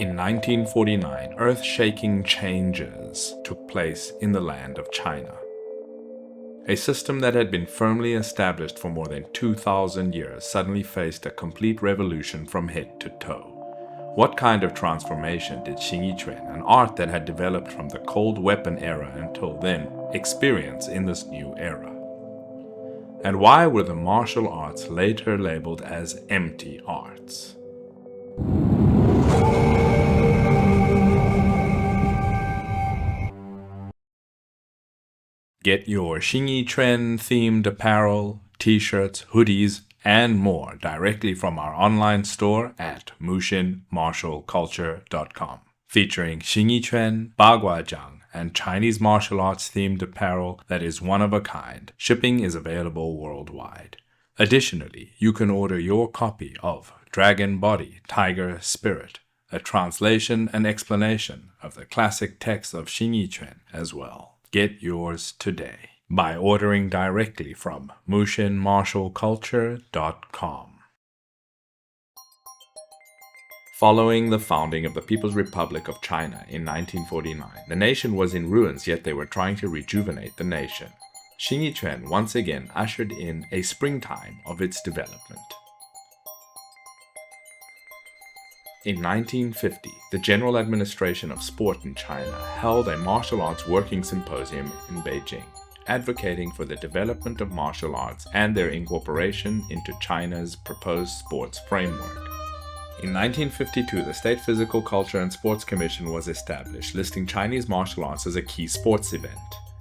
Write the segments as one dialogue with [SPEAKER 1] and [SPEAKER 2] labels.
[SPEAKER 1] In 1949, earth-shaking changes took place in the land of China. A system that had been firmly established for more than 2,000 years suddenly faced a complete revolution from head to toe. What kind of transformation did Xingyi Quan, an art that had developed from the cold weapon era until then, experience in this new era? And why were the martial arts later labeled as empty arts? Get your Xingyi Quan themed apparel, t-shirts, hoodies, and more directly from our online store at mushinmartialculture.com. Featuring Xingyi Quan, Baguazhang, and Chinese martial arts themed apparel that is one of a kind. Shipping is available worldwide. Additionally, you can order your copy of Dragon Body, Tiger Spirit, a translation and explanation of the classic text of Xingyi Quan as well. Get yours today by ordering directly from mushinmartialculture.com. Following the founding of the People's Republic of China in 1949, the nation was in ruins, yet they were trying to rejuvenate the nation. Xingyi Quan once again ushered in a springtime of its development. In 1950, the General Administration of Sport in China held a martial arts working symposium in Beijing, advocating for the development of martial arts and their incorporation into China's proposed sports framework. In 1952, the State Physical Culture and Sports Commission was established, listing Chinese martial arts as a key sports event.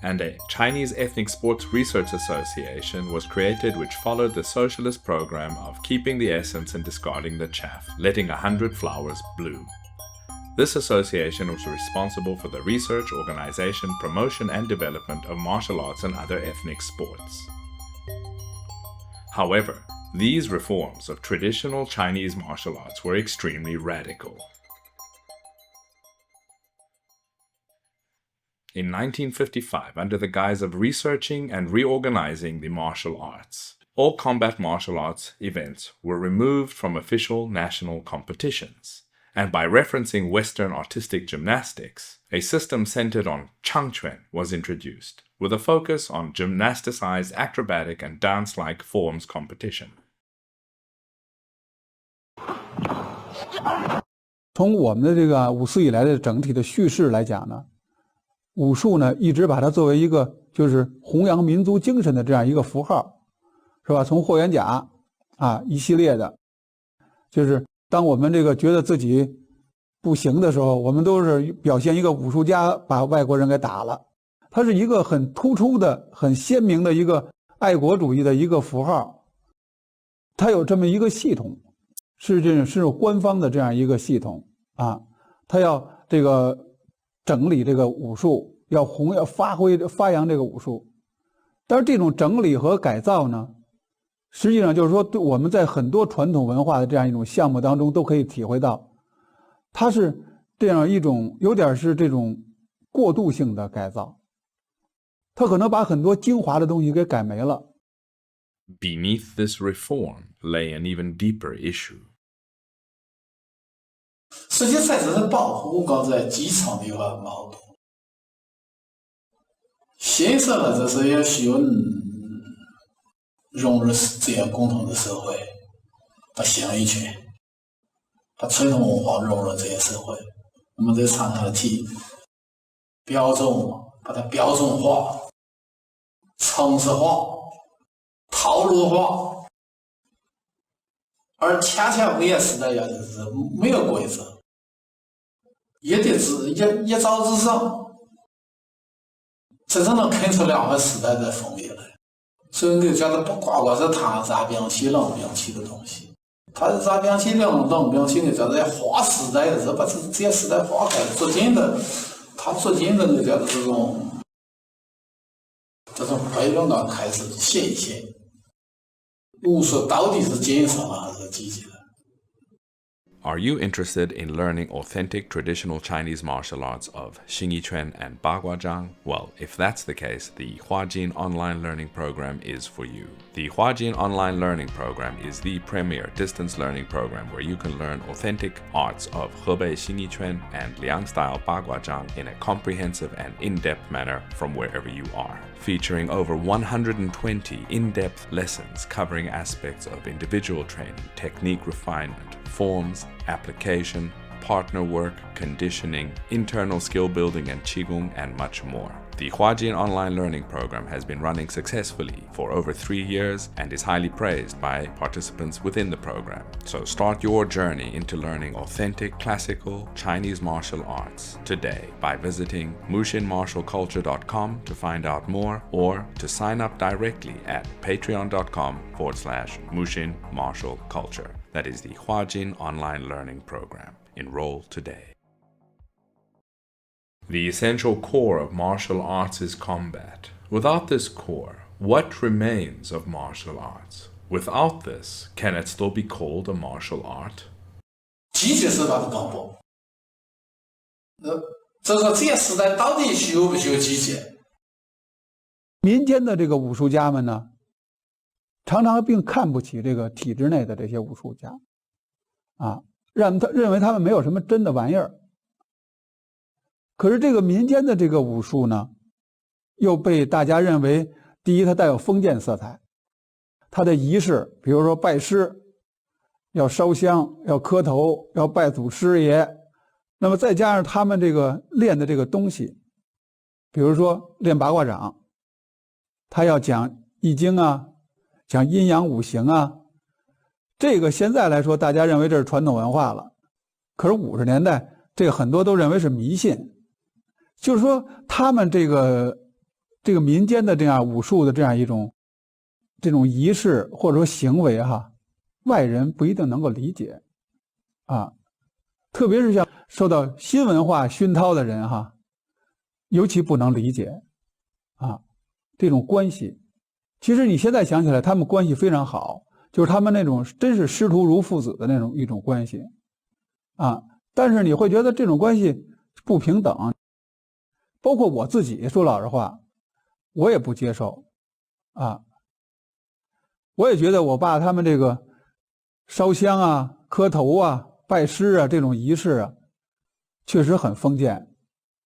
[SPEAKER 1] And a Chinese Ethnic Sports Research Association was created, which followed the socialist program of keeping the essence and discarding the chaff, letting 100 flowers bloom. This association was responsible for the research, organization, promotion, and development of martial arts and other ethnic sports. However, these reforms of traditional Chinese martial arts were extremely radical. In 1955, under the guise of researching and reorganizing the martial arts, all combat martial arts events were removed from official national competitions, and by referencing Western artistic gymnastics, a system centered on Changquan was introduced, with a focus on gymnasticized acrobatic and dance-like forms competition.
[SPEAKER 2] 从我们的这个武术以来的整体的叙事来讲呢，武术呢一直把它作为一个就是弘扬民族精神的这样一个符号，是吧？从霍元甲一系列的，就是当我们这个觉得自己不行的时候，我们都是表现一个武术家把外国人给打了。它是一个很突出的、很鲜明的一个爱国主义的一个符号。它有这么一个系统，是官方的这样一个系统啊，它要这个整理这个武术，要发扬这个武术。但是这种整理和改造呢，实际上就是说，对我们在很多传统文化的这样一种项目当中都可以体会到，它是这样一种有点是这种过渡性的改造，它可能把很多精华的东西给改没了。
[SPEAKER 1] Beneath this reform lay an even deeper issue.
[SPEAKER 3] 实际在这是保护刚才基层的一个矛盾。新社会这是也需要融入这样共同的社会，把形意权、把传统文化融入这些社会。我们这常常提标准，把它标准化、程式化、套路化，而恰恰威严时代呀，就是没有规则，也照之上。真正能看出两个时代的分别来，所以你觉得不光光是他热兵器、冷兵器的东西，他是热兵器、冷兵器，你觉得划时代的时候，把这些时代划开，逐渐的，他逐渐的，你觉得这种悖论感开始显现。武术到底是建设还是积极的？
[SPEAKER 1] Are you interested in learning authentic traditional Chinese martial arts of Xingyi Quan and Baguazhang? Well, if that's the case, the Hyden online learning program is for you. The Hyden online learning program is the premier distance learning program where you can learn authentic arts of Hebei Xingyi Quan and Liang style Baguazhang in a comprehensive and in-depth manner from wherever you are. Featuring over 120 in-depth lessons covering aspects of individual training, technique refinement, forms, application, partner work, conditioning, internal skill building and qigong, and much more. The Hyden online learning program has been running successfully for over 3 years and is highly praised by participants within the program. So start your journey into learning authentic classical Chinese martial arts today by visiting mushinmartialculture.com to find out more or to sign up directly at patreon.com/mushinmartialculture. That is the Hyden online learning program. Enroll today. The essential core of martial arts is combat. Without this core, what remains of martial arts? Without this, can it still be called a martial art?
[SPEAKER 3] 机械手段的高博，这个这些时代到底需不需要机械？
[SPEAKER 2] 民间的这个武术家们呢，常常并看不起这个体制内的这些武术家，认为他们没有什么真的玩意儿。可是这个民间的这个武术呢，又被大家认为，第一，它带有封建色彩，它的仪式，比如说拜师，要烧香，要磕头，要拜祖师爷，那么再加上他们这个练的这个东西，比如说练八卦掌，他要讲易经啊，讲阴阳五行啊，这个现在来说，大家认为这是传统文化了，可是50年代，这个很多都认为是迷信。就是说，他们这个民间的这样武术的这样一种这种仪式或者说行为外人不一定能够理解特别是像受到新文化熏陶的人尤其不能理解这种关系。其实你现在想起来，他们关系非常好，就是他们那种真是师徒如父子的那种一种关系但是你会觉得这种关系不平等。包括我自己说老实话，我也不接受我也觉得我爸他们这个烧香磕头拜师这种仪式确实很封建。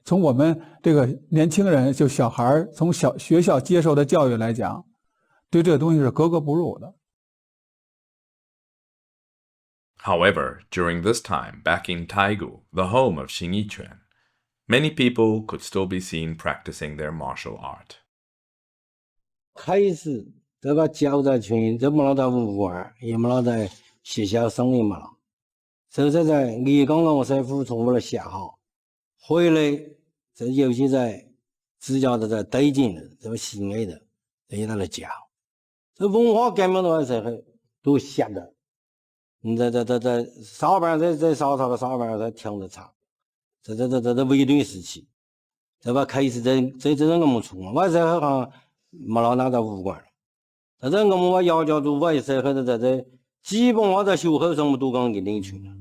[SPEAKER 2] 从我们这个年轻人就小孩从学校接受的教育来讲，对这个东西是格格不入的。
[SPEAKER 1] However, during this time, back in Taigu, the home of Xingyi Quan, many people could still be seen practicing their martial art.
[SPEAKER 4] 开始这个教在群，这没到武馆，也没在学校上的嘛。这在你刚刚我师傅从我那下好，回来这有些在指教的在对劲的，这个新爱的，这些在那教。这文化革命的话，是都吓的。在上班在烧炒的上班在听着唱。这卫队时期，这把开始这我们出嘛，我这好像没老拿到武馆了。这我们要求都我也是和这基本我在修后什么都刚给领取了。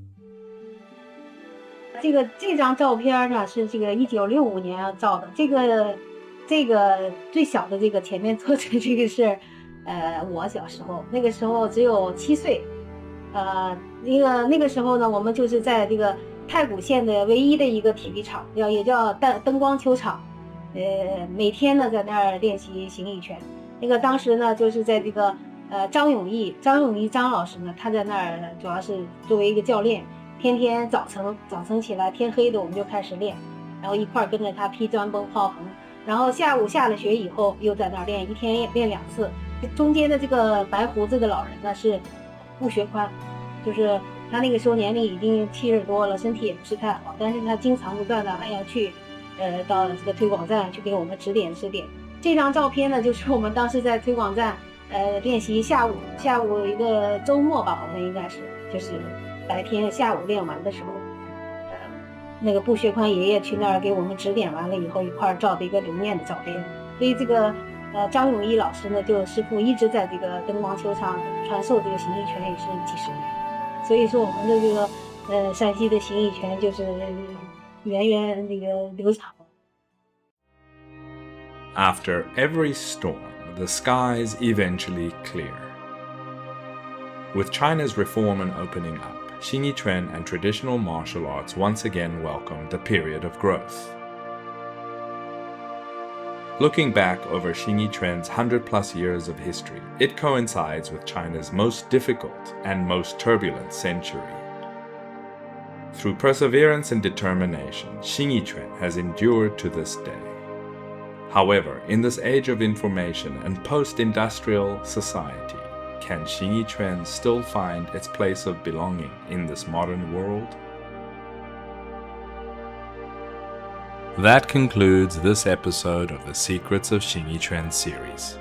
[SPEAKER 5] 这张照片呢是这个1965年照的，这个最小的这个前面坐的这个是我小时候，那个时候只有7岁，那个时候呢，我们就是在这个太谷县的唯一的一个体育场，也叫灯光球场，每天呢在那儿练习形意拳。那个当时呢就是在这个张永义张老师呢，他在那儿主要是作为一个教练，天天早晨起来天黑的我们就开始练，然后一块跟着他劈砖崩炮棚，然后下午下了学以后又在那儿练，一天练2次。中间的这个白胡子的老人呢是顾学宽，就是他那个时候年龄已经70多了，身体也不是太好，但是他经常不断的还要去到这个推广站去给我们指点。这张照片呢就是我们当时在推广站练习下午一个周末吧，我们应该是就是白天下午练完的时候，那个布学宽爷爷去那儿给我们指点完了以后，一块照的一个留念的照片。所以这个张永义老师呢，就师傅一直在这个灯光球场传授这个形意拳也是几10年。所以说我们的这个山西的形意拳就是源远这个流长。
[SPEAKER 1] After every storm, the skies eventually clear. With China's reform and opening up, Xingyi Quan and traditional martial arts once again welcomed a period of growth. Looking back over Xingyi Quan's 100+ years of history, it coincides with China's most difficult and most turbulent century. Through perseverance and determination, Xingyi Quan has endured to this day. However, in this age of information and post-industrial society, can Xingyi Quan still find its place of belonging in this modern world? That concludes this episode of the Secrets of Xingyi Quan series.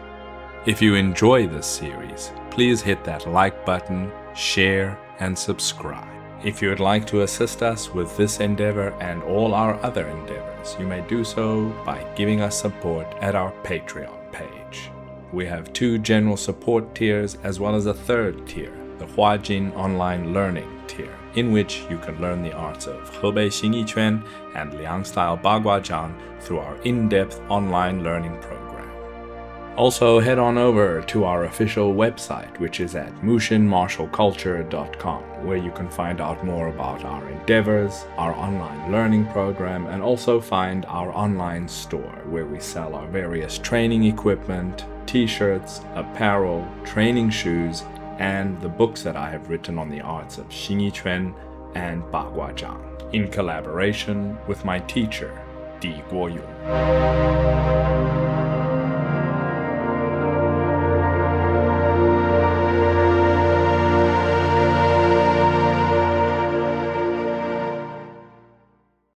[SPEAKER 1] If you enjoy this series, please hit that like button, share, and subscribe. If you would like to assist us with this endeavor and all our other endeavors, you may do so by giving us support at our Patreon page. We have 2 general support tiers as well as a 3rd tier, the Hyden online learning tier, in which you can learn the arts of Hebei Xingyi Quan and Liang style Baguazhang through our in-depth online learning program. Also, head on over to our official website, which is at mushinmartialculture.com, where you can find out more about our endeavors, our online learning program, and also find our online store, where we sell our various training equipment, t-shirts, apparel, training shoes, and the books that I have written on the arts of Xingyi Quan and Baguazhang, in collaboration with my teacher, Di Guoyong.